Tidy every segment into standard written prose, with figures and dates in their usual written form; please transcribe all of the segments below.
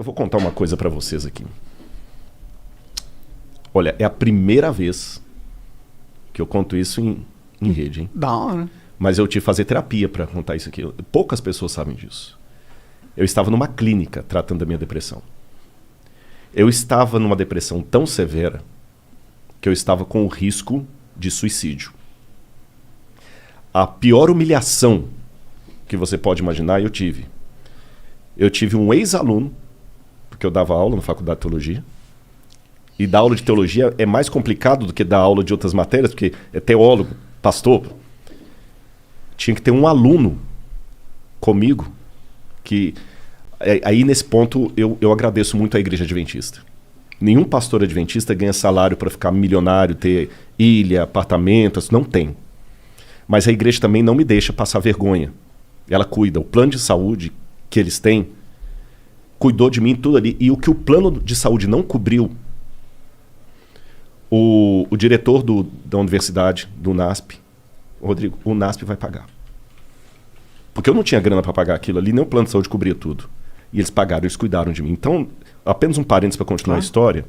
Eu vou contar uma coisa pra vocês aqui. Olha, é a primeira vez que eu conto isso em rede, hein? Da hora. Mas eu tive que fazer terapia pra contar isso aqui. Poucas pessoas sabem disso. Eu estava numa clínica tratando da minha depressão. Eu estava numa depressão tão severa que eu estava com o risco de suicídio. A pior humilhação que você pode imaginar, eu tive. Eu tive um ex-aluno, porque eu dava aula na faculdade de teologia, e dar aula de teologia é mais complicado do que dar aula de outras matérias, porque é teólogo, pastor. Tinha que ter um aluno comigo, que aí nesse ponto eu agradeço muito à Igreja Adventista. Nenhum pastor adventista ganha salário para ficar milionário, ter ilha, apartamentos, não tem. Mas a igreja também não me deixa passar vergonha. Ela cuida. O plano de saúde que eles têm cuidou de mim tudo ali. E o que o plano de saúde não cobriu, o diretor da universidade, do NASP, Rodrigo, o NASP vai pagar. Porque eu não tinha grana para pagar aquilo ali, nem o plano de saúde cobria tudo. E eles pagaram, eles cuidaram de mim. Então, apenas um parênteses para continuar a história.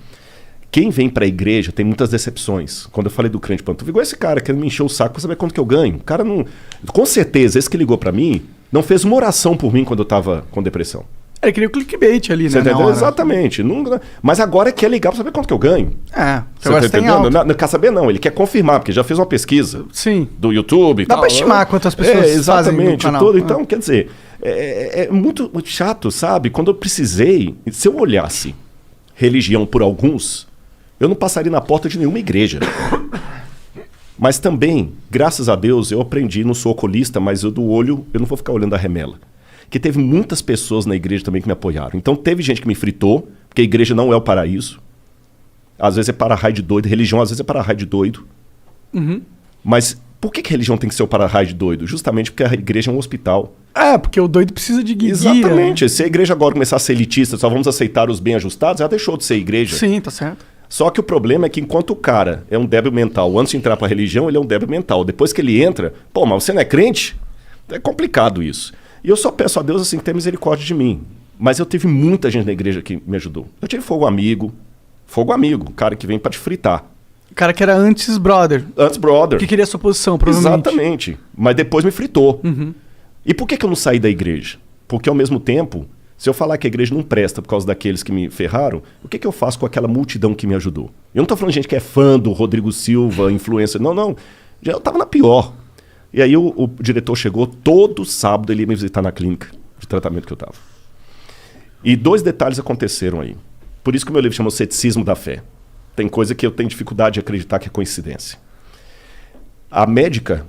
Quem vem para a igreja tem muitas decepções. Quando eu falei do crente pantufa, igual esse cara que me encheu o saco para saber quanto que eu ganho. O cara não... Com certeza, esse que ligou para mim, não fez uma oração por mim quando eu estava com depressão. Ele queria o clickbait ali, Você né? entendeu? Exatamente. Não, mas agora quer ligar para saber quanto que eu ganho. Você agora tá entendendo? Não quer saber, não. Ele quer confirmar, porque já fez uma pesquisa. Sim. Do YouTube e Dá tal. para estimar quantas pessoas fazem no canal. Tudo. Então, quer dizer, é muito chato, sabe? Quando eu precisei, se eu olhasse religião por alguns, eu não passaria na porta de nenhuma igreja. Mas também, graças a Deus, eu aprendi, não sou oculista, mas eu do olho, eu não vou ficar olhando a remela. Que teve muitas pessoas na igreja também que me apoiaram. Então teve gente que me fritou, porque a igreja não é o paraíso. Às vezes é para-raio de doido, religião às vezes é para-raio de doido. Uhum. Mas por que religião tem que ser o para-raio de doido? Justamente porque a igreja é um hospital. Porque o doido precisa de guia. Exatamente. Se a igreja agora começar a ser elitista, só vamos aceitar os bem ajustados, ela deixou de ser igreja. Sim, tá certo. Só que o problema é que enquanto o cara é um débil mental, antes de entrar para a religião, ele é um débil mental. Depois que ele entra, mas você não é crente? É complicado isso. E eu só peço a Deus assim que tenha misericórdia de mim. Mas eu tive muita gente na igreja que me ajudou. Eu tive fogo amigo, cara que vem para te fritar. O cara que era antes brother. Antes brother. Que queria a sua posição, provavelmente. Exatamente. Mas depois me fritou. Uhum. E por que eu não saí da igreja? Porque ao mesmo tempo, se eu falar que a igreja não presta por causa daqueles que me ferraram, o que eu faço com aquela multidão que me ajudou? Eu não tô falando de gente que é fã do Rodrigo Silva, influencer. Não. Eu tava na pior. E aí o diretor chegou, todo sábado ele ia me visitar na clínica de tratamento que eu estava. E 2 detalhes aconteceram aí. Por isso que o meu livro chama O Ceticismo da Fé. Tem coisa que eu tenho dificuldade de acreditar que é coincidência. A médica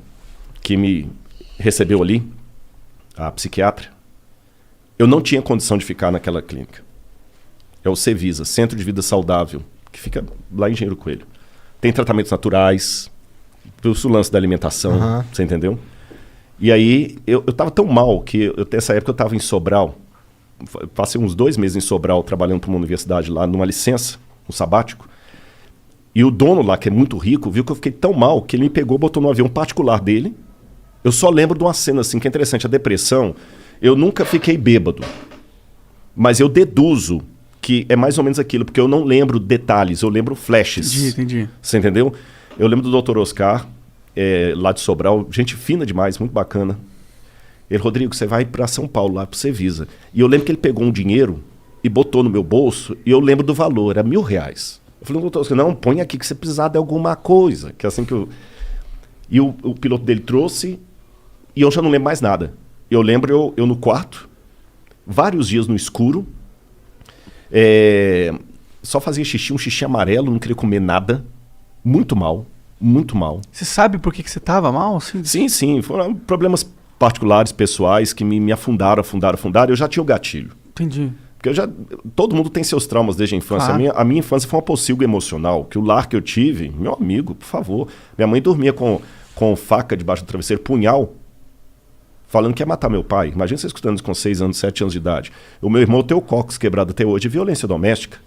que me recebeu ali, a psiquiatra, eu não tinha condição de ficar naquela clínica. É o Cevisa, Centro de Vida Saudável, que fica lá em Engenheiro Coelho. Tem tratamentos naturais, o lance da alimentação, você entendeu? E aí, eu tava tão mal que, nessa época eu tava em Sobral, passei uns 2 meses em Sobral, trabalhando para uma universidade lá, numa licença, um sabático, e o dono lá, que é muito rico, viu que eu fiquei tão mal, que ele me pegou, botou no avião particular dele. Eu só lembro de uma cena assim, que é interessante, a depressão, eu nunca fiquei bêbado, mas eu deduzo que é mais ou menos aquilo, porque eu não lembro detalhes, eu lembro flashes. Entendi. Você entendeu? Eu lembro do Dr. Oscar, lá de Sobral, gente fina demais, muito bacana. Ele, Rodrigo, você vai para São Paulo, lá para o Cevisa. E eu lembro que ele pegou um dinheiro e botou no meu bolso, e eu lembro do valor, era R$1.000. Eu falei, doutor Oscar, não, põe aqui que você precisar de alguma coisa. Que é assim que eu... E o piloto dele trouxe, e eu já não lembro mais nada. Eu lembro eu no quarto, vários dias no escuro, só fazia xixi, um xixi amarelo, não queria comer nada. Muito mal, muito mal. Você sabe por que você tava mal? Assim? Sim. Foram problemas particulares, pessoais, que me afundaram. Eu já tinha o gatilho. Entendi. Porque todo mundo tem seus traumas desde a infância. Claro. A minha infância foi uma pocilga emocional. Que o lar que eu tive, meu amigo, por favor. Minha mãe dormia com faca debaixo do travesseiro, punhal, falando que ia matar meu pai. Imagina você escutando isso com 6 anos, 7 anos de idade. O meu irmão tem o cóccix quebrado até hoje de violência doméstica.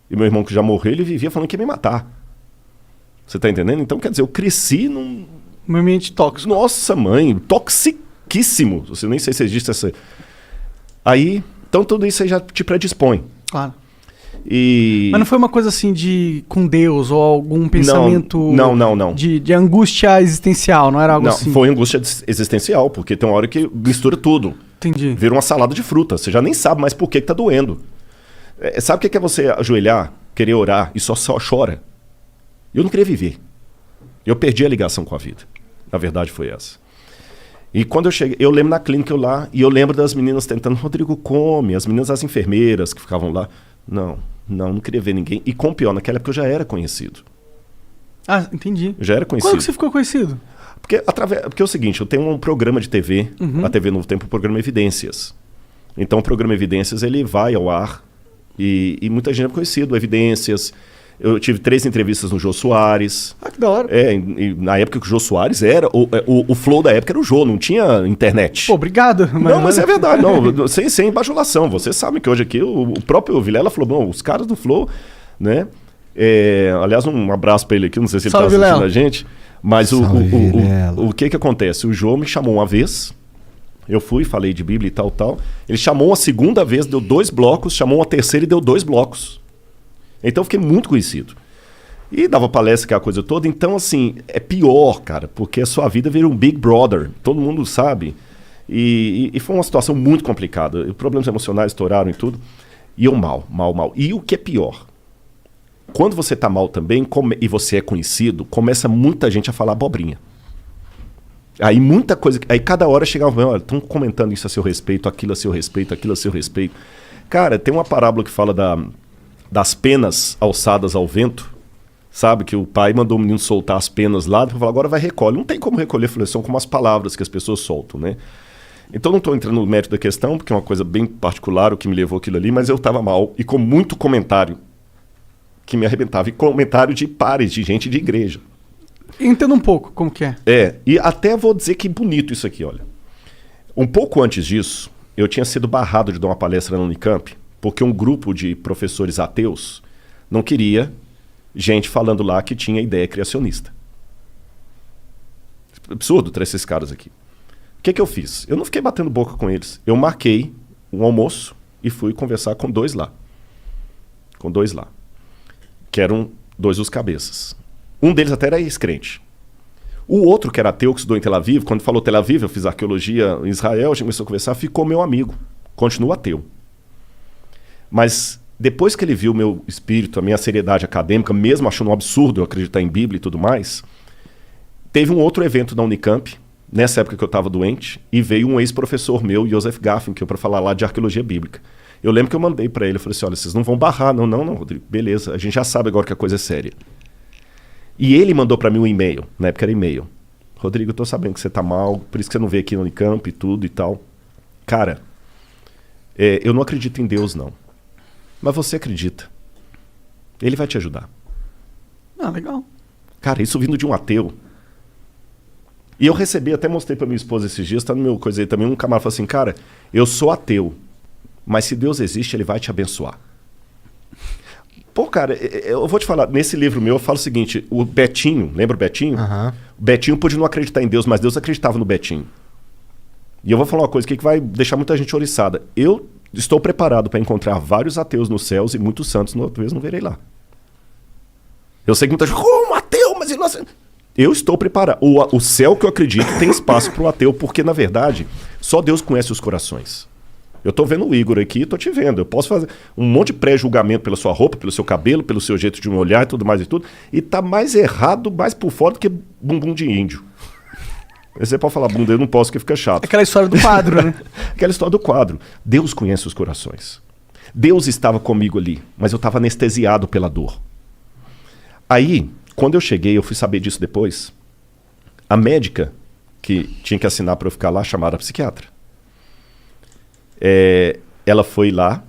E meu irmão que já morreu, ele vivia falando que ia me matar. Você tá entendendo? Então, quer dizer, eu cresci num... Um ambiente tóxico. Nossa, mãe, toxiquíssimo. Você nem sei se existe essa... Aí, Então tudo isso aí já te predispõe. Claro. Mas não foi uma coisa assim com Deus ou algum pensamento não. De angústia existencial, não era algo assim? Não, foi angústia existencial, porque tem uma hora que mistura tudo. Entendi. Vira uma salada de fruta, você já nem sabe mais por que tá doendo. Sabe o que é você ajoelhar, querer orar e só chora? Eu não queria viver. Eu perdi a ligação com a vida. A verdade foi essa. E quando eu cheguei, eu lembro na clínica lá, e eu lembro das meninas tentando, Rodrigo, come, as meninas, as enfermeiras que ficavam lá. Não queria ver ninguém. E com o pior, naquela época eu já era conhecido. Ah, entendi. Eu já era conhecido. Quando que você ficou conhecido? Porque é o seguinte, eu tenho um programa de TV, a TV Novo Tempo, o programa Evidências. Então o programa Evidências, ele vai ao ar e muita gente é conhecido, Evidências. Eu tive 3 entrevistas no Jô Soares. Ah, que da hora. E na época que o Jô Soares era... O flow da época era o Jô, não tinha internet. Pô, obrigado. Mas é verdade, não, sem bajulação. Vocês sabem que hoje aqui o próprio Vilela falou, bom, os caras do flow, né? Aliás, um abraço pra ele aqui, não sei se ele tá assistindo Vilela. A gente. Mas o que acontece? O Jô me chamou uma vez, eu fui, falei de Bíblia e tal. Ele chamou uma segunda vez, deu 2 blocos, chamou uma terceira e deu 2 blocos. Então eu fiquei muito conhecido. E dava palestra, aquela coisa toda. Então, assim, é pior, cara, porque a sua vida vira um Big Brother. Todo mundo sabe. E foi uma situação muito complicada. Problemas emocionais estouraram e tudo. E eu mal. E o que é pior? Quando você tá mal também, e você é conhecido, começa muita gente a falar abobrinha. Aí muita coisa... Aí cada hora chegava, olha, estão comentando isso a seu respeito, aquilo a seu respeito, aquilo a seu respeito. Cara, tem uma parábola que fala das penas alçadas ao vento, sabe? Que o pai mandou o menino soltar as penas lá, para falar, agora vai recolhe. Não tem como recolher, falei, são como as palavras que as pessoas soltam, né? Então não estou entrando no mérito da questão, porque é uma coisa bem particular o que me levou aquilo ali, mas eu estava mal e com muito comentário que me arrebentava, e comentário de pares, de gente de igreja. Entenda um pouco como que é. E até vou dizer que bonito isso aqui, olha. Um pouco antes disso, eu tinha sido barrado de dar uma palestra na Unicamp, porque um grupo de professores ateus não queria gente falando lá que tinha ideia criacionista. Absurdo trazer esses caras aqui. O que eu fiz? Eu não fiquei batendo boca com eles. Eu marquei um almoço e fui conversar com 2 lá. Que eram 2 dos cabeças. Um deles até era ex-crente. O outro, que era ateu, que estudou em Tel Aviv, quando falou Tel Aviv, eu fiz arqueologia em Israel, a gente começou a conversar, ficou meu amigo. Continua ateu. Mas depois que ele viu o meu espírito, a minha seriedade acadêmica, mesmo achando um absurdo eu acreditar em Bíblia e tudo mais, teve um outro evento na Unicamp, nessa época que eu estava doente, e veio um ex-professor meu, Joseph Gaffin, que eu para falar lá de arqueologia bíblica. Eu lembro que eu mandei para ele, eu falei assim, olha, vocês não vão barrar, não, Rodrigo, beleza, a gente já sabe agora que a coisa é séria. E ele mandou para mim um e-mail, na época era e-mail. Rodrigo, eu tô sabendo que você tá mal, por isso que você não veio aqui na Unicamp e tudo e tal. Cara, eu não acredito em Deus, não. Mas você acredita. Ele vai te ajudar. Ah, legal. Cara, isso vindo de um ateu. E eu recebi, até mostrei pra minha esposa esses dias, tá no meu coisa aí também, um camarada falou assim, cara, eu sou ateu, mas se Deus existe, ele vai te abençoar. Pô, cara, eu vou te falar, nesse livro meu eu falo o seguinte, o Betinho, lembra o Betinho? Uhum. O Betinho podia não acreditar em Deus, mas Deus acreditava no Betinho. E eu vou falar uma coisa aqui que vai deixar muita gente oriçada. Eu estou preparado para encontrar vários ateus nos céus e muitos santos, talvez não verei lá. Eu sei que muita gente, como ateu, mas ele não... Eu estou preparado. O céu que eu acredito tem espaço para o ateu, porque, na verdade, só Deus conhece os corações. Eu estou vendo o Igor aqui, estou te vendo. Eu posso fazer um monte de pré-julgamento pela sua roupa, pelo seu cabelo, pelo seu jeito de me olhar e tudo mais e tudo. E tá mais errado, mais por fora do que bumbum de índio. Você pode falar bunda, eu não posso, que fica chato. Aquela história do quadro, né? Aquela história do quadro. Deus conhece os corações. Deus estava comigo ali, mas eu estava anestesiado pela dor. Aí, quando eu cheguei, eu fui saber disso depois, a médica que tinha que assinar para eu ficar lá, chamada psiquiatra. Ela foi lá,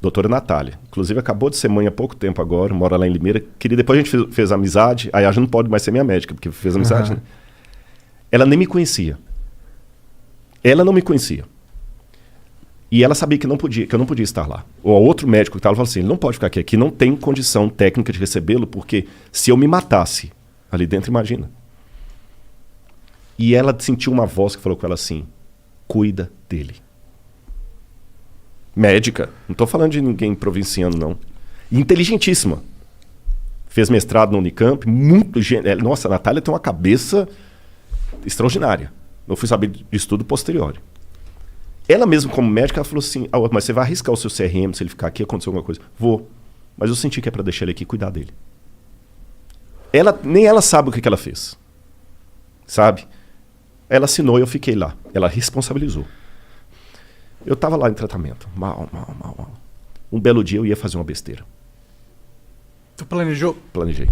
doutora Natália, inclusive acabou de ser mãe há pouco tempo agora, mora lá em Limeira, depois a gente fez amizade, aí a gente não pode mais ser minha médica, porque fez amizade, né? Ela nem me conhecia. Ela não me conhecia. E ela sabia que eu não podia estar lá. O outro médico que estava falou assim, ele não pode ficar aqui não tem condição técnica de recebê-lo, porque se eu me matasse ali dentro, imagina. E ela sentiu uma voz que falou com ela assim, cuida dele. Médica. Não estou falando de ninguém provinciano, não. Inteligentíssima. Fez mestrado na Unicamp, muito... Nossa, a Natália tem uma cabeça extraordinária. Eu fui saber disso tudo posterior. Ela mesma, como médica, ela falou assim, mas você vai arriscar o seu CRM se ele ficar aqui, acontecer alguma coisa? Vou. Mas eu senti que é para deixar ele aqui e cuidar dele. Nem ela sabe o que ela fez. Sabe? Ela assinou e eu fiquei lá. Ela responsabilizou. Eu estava lá em tratamento. Mal. Um belo dia eu ia fazer uma besteira. Tu planejou? Planejei.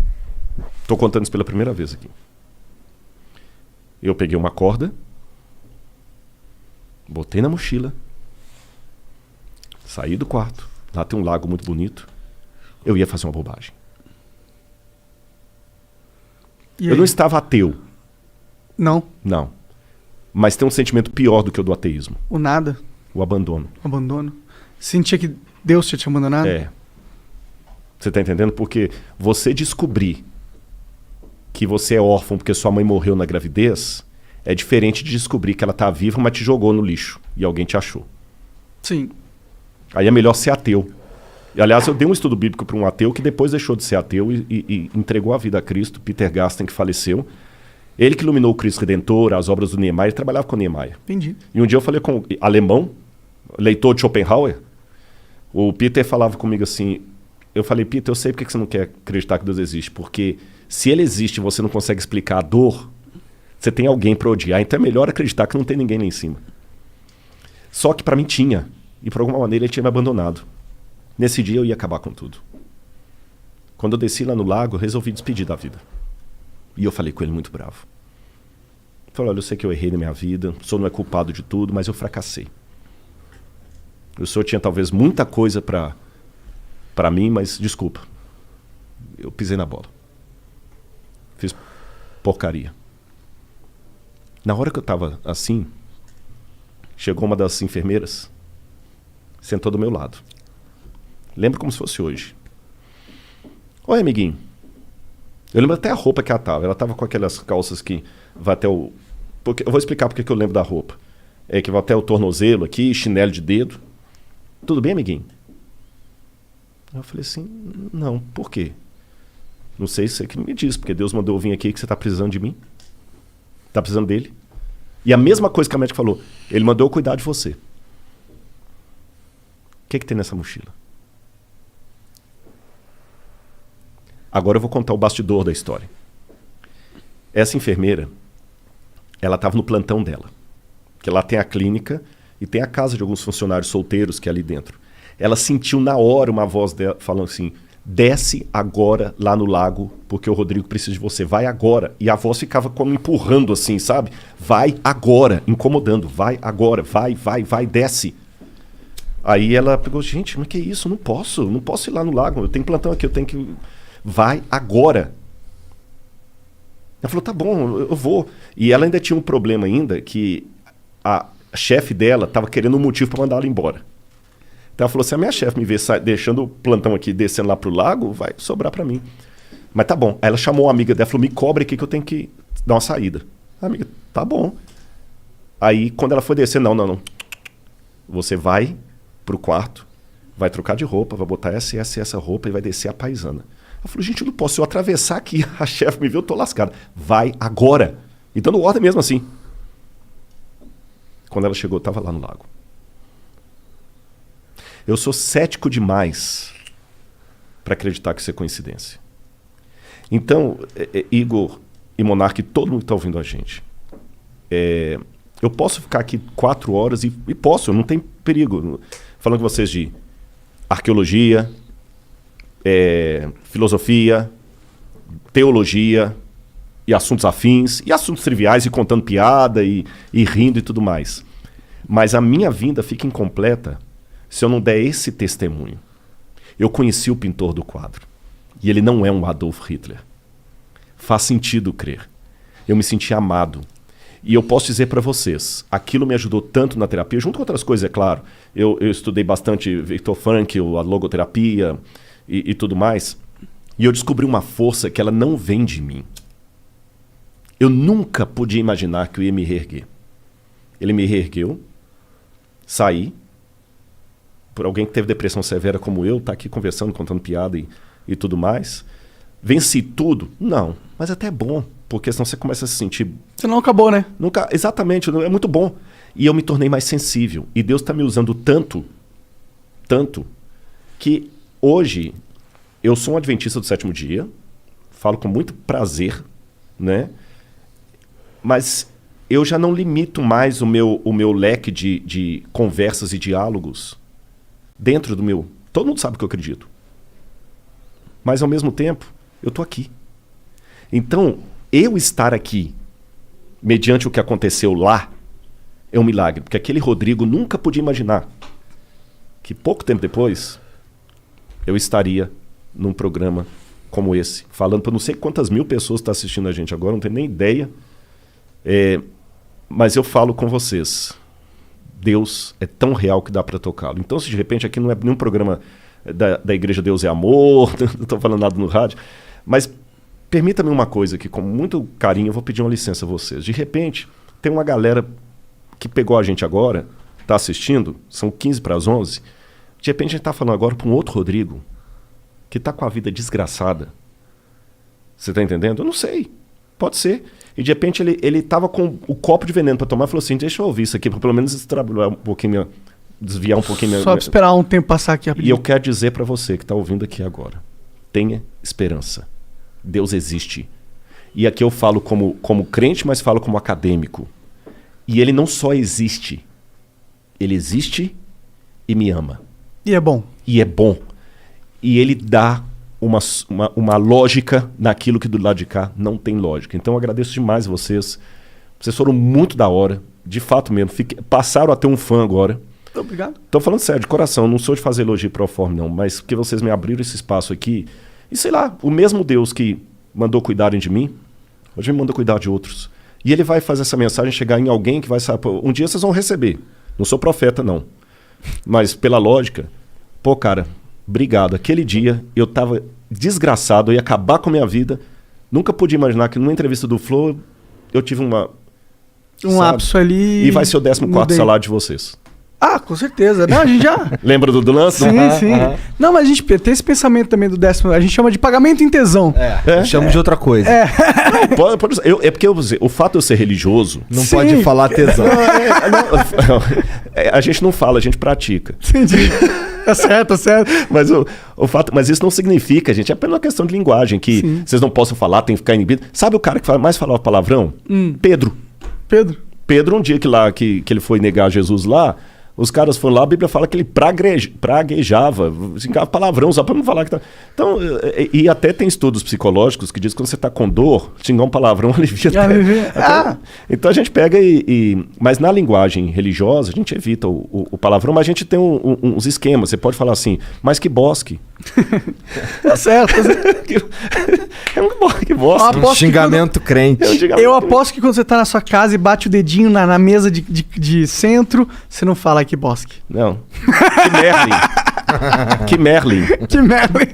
Estou contando isso pela primeira vez aqui. Eu peguei uma corda, botei na mochila, saí do quarto. Lá tem um lago muito bonito. Eu ia fazer uma bobagem. Eu não estava ateu. Não? Não. Mas tem um sentimento pior do que o do ateísmo. O nada? O abandono. Abandono. Sentia que Deus tinha te abandonado? É. Você está entendendo? Porque você descobrir que você é órfão porque sua mãe morreu na gravidez é diferente de descobrir que ela está viva, mas te jogou no lixo e alguém te achou. Sim. Aí é melhor ser ateu. E, aliás, eu dei um estudo bíblico para um ateu que depois deixou de ser ateu e entregou a vida a Cristo, Peter Gasten, que faleceu. Ele que iluminou o Cristo Redentor, as obras do Niemeyer, ele trabalhava com Niemeyer. Entendi. E um dia eu falei com um alemão, leitor de Schopenhauer, o Peter falava comigo assim, eu falei, Peter, eu sei porque você não quer acreditar que Deus existe, porque se ele existe e você não consegue explicar a dor, você tem alguém para odiar, então é melhor acreditar que não tem ninguém lá em cima. Só que para mim tinha, e por alguma maneira ele tinha me abandonado. Nesse dia eu ia acabar com tudo. Quando eu desci lá no lago, eu resolvi despedir da vida. E eu falei com ele muito bravo. Falei, olha, eu sei que eu errei na minha vida, o senhor não é culpado de tudo, mas eu fracassei. O senhor tinha talvez muita coisa para mim, mas desculpa. Eu pisei na bola. Fiz porcaria. Na hora que eu estava assim, chegou uma das enfermeiras, sentou do meu lado. Lembro como se fosse hoje. Oi, amiguinho. Eu lembro até a roupa que ela estava. Ela estava com aquelas calças que vai até o... Porque, eu vou explicar porque que eu lembro da roupa. É que vai até o tornozelo aqui, chinelo de dedo. Tudo bem, amiguinho? Eu falei assim, não, por quê? Não sei se você que me diz, porque Deus mandou eu vir aqui que você está precisando de mim. Está precisando dele. E a mesma coisa que a médica falou, ele mandou eu cuidar de você. O que tem nessa mochila? Agora eu vou contar o bastidor da história. Essa enfermeira, ela estava no plantão dela. Que lá tem a clínica e tem a casa de alguns funcionários solteiros que é ali dentro. Ela sentiu na hora uma voz dela falando assim, desce agora lá no lago, porque o Rodrigo precisa de você, vai agora. E a voz ficava como empurrando assim, sabe? Vai agora, incomodando, vai agora, vai, desce. Aí ela pegou, gente, mas que é isso? Não posso ir lá no lago, eu tenho plantão aqui, eu tenho que... Vai agora. Ela falou, tá bom, eu vou. E ela ainda tinha um problema ainda, que a chefe dela estava querendo um motivo para mandar ela embora. Então ela falou, se a minha chefe me ver deixando o plantão aqui, descendo lá pro lago, vai sobrar para mim. Mas tá bom. Aí ela chamou uma amiga dela, falou, me cobre aqui que eu tenho que dar uma saída. A amiga, tá bom. Aí quando ela foi descer, não. Você vai pro quarto, vai trocar de roupa, vai botar essa roupa e vai descer a paisana. Eu falei, gente, eu não posso. Se eu atravessar aqui, a chefe me viu, eu tô lascado. Vai agora. E dando ordem mesmo assim. Quando ela chegou, eu tava lá no lago. Eu sou cético demais para acreditar que isso é coincidência. Então, Igor e Monark, todo mundo que está ouvindo a gente, eu posso ficar aqui 4 horas e posso, não tem perigo. Falando com vocês de arqueologia, filosofia, teologia e assuntos afins, e assuntos triviais, e contando piada, e rindo e tudo mais. Mas a minha vinda fica incompleta se eu não der esse testemunho. Eu conheci o pintor do quadro, e ele não é um Adolf Hitler. Faz sentido crer. Eu me senti amado. E eu posso dizer para vocês, aquilo me ajudou tanto na terapia, junto com outras coisas, é claro. Eu estudei bastante Viktor Frankl, a logoterapia e tudo mais. E eu descobri uma força que ela não vem de mim. Eu nunca podia imaginar que eu ia me reerguer. Ele me reergueu, saí, por alguém que teve depressão severa como eu, tá aqui conversando, contando piada e tudo mais. Venci tudo? Não, mas até é bom, porque senão você começa a se sentir... Você não acabou, né? Nunca, exatamente, é muito bom. E eu me tornei mais sensível. E Deus está me usando tanto, que hoje eu sou um adventista do sétimo dia, falo com muito prazer, né? Mas eu já não limito mais o meu leque de conversas e diálogos dentro do meu... Todo mundo sabe o que eu acredito. Mas, ao mesmo tempo, eu estou aqui. Então, eu estar aqui, mediante o que aconteceu lá, é um milagre. Porque aquele Rodrigo nunca podia imaginar que pouco tempo depois eu estaria num programa como esse, falando para não sei quantas mil pessoas estão assistindo a gente agora, não tenho nem ideia. Mas eu falo com vocês, Deus é tão real que dá para tocá-lo. Então, se de repente aqui não é nenhum programa da Igreja Deus é Amor, não estou falando nada no rádio, mas permita-me uma coisa que, com muito carinho, eu vou pedir uma licença a vocês. De repente, tem uma galera que pegou a gente agora, está assistindo, são 15 para as 11, de repente a gente está falando agora para um outro Rodrigo, que está com a vida desgraçada. Você está entendendo? Eu não sei. Pode ser. E de repente ele estava com o copo de veneno para tomar e falou assim, deixa eu ouvir isso aqui, para pelo menos desviar um pouquinho. Só esperar um tempo passar aqui. E eu quero dizer para você que está ouvindo aqui agora, tenha esperança. Deus existe. E aqui eu falo como crente, mas falo como acadêmico. E ele não só existe, ele existe e me ama. E é bom. E é bom. E ele dá uma lógica naquilo que do lado de cá não tem lógica. Então eu agradeço demais vocês. Vocês foram muito da hora. De fato mesmo. Passaram a ter um fã agora. Obrigado. Tô falando sério, de coração. Não sou de fazer elogio pro forma, não. Mas porque vocês me abriram esse espaço aqui. E sei lá, o mesmo Deus que mandou cuidarem de mim, hoje me manda cuidar de outros. E ele vai fazer essa mensagem chegar em alguém que vai saber. Um dia vocês vão receber. Não sou profeta, não. Mas pela lógica, pô, cara, obrigado. Aquele dia eu tava desgraçado, eu ia acabar com a minha vida. Nunca pude imaginar que numa entrevista do Flow eu tive um lapso ali. E vai ser o 14º salário de vocês. Ah, com certeza. Não, a gente já... Lembra do lance? Sim, sim. Não, mas a gente tem esse pensamento também do 10º. A gente chama de pagamento em tesão. Eu chamo de outra coisa. Não, é porque o fato de eu ser religioso... Não pode falar tesão. A gente não fala, a gente pratica. Entendi. Tá certo, tá certo. Mas isso não significa, gente, é apenas uma questão de linguagem, que vocês não possam falar, tem que ficar inibido. Sabe o cara que mais falava palavrão? Pedro, um dia que ele foi negar Jesus lá, os caras foram lá, a Bíblia fala que ele praguejava, xingava palavrão, só para não falar que tá... Então, e até tem estudos psicológicos que dizem que quando você está com dor, xingar um palavrão alivia. Então a gente pega mas na linguagem religiosa, a gente evita o palavrão, mas a gente tem uns esquemas. Você pode falar assim, mas que bosque. Tá certo. Que bosque. Um xingamento crente. Eu aposto que quando você tá na sua casa e bate o dedinho na mesa de centro, você não fala que bosque. Não. Que Merlin. Que Merlin.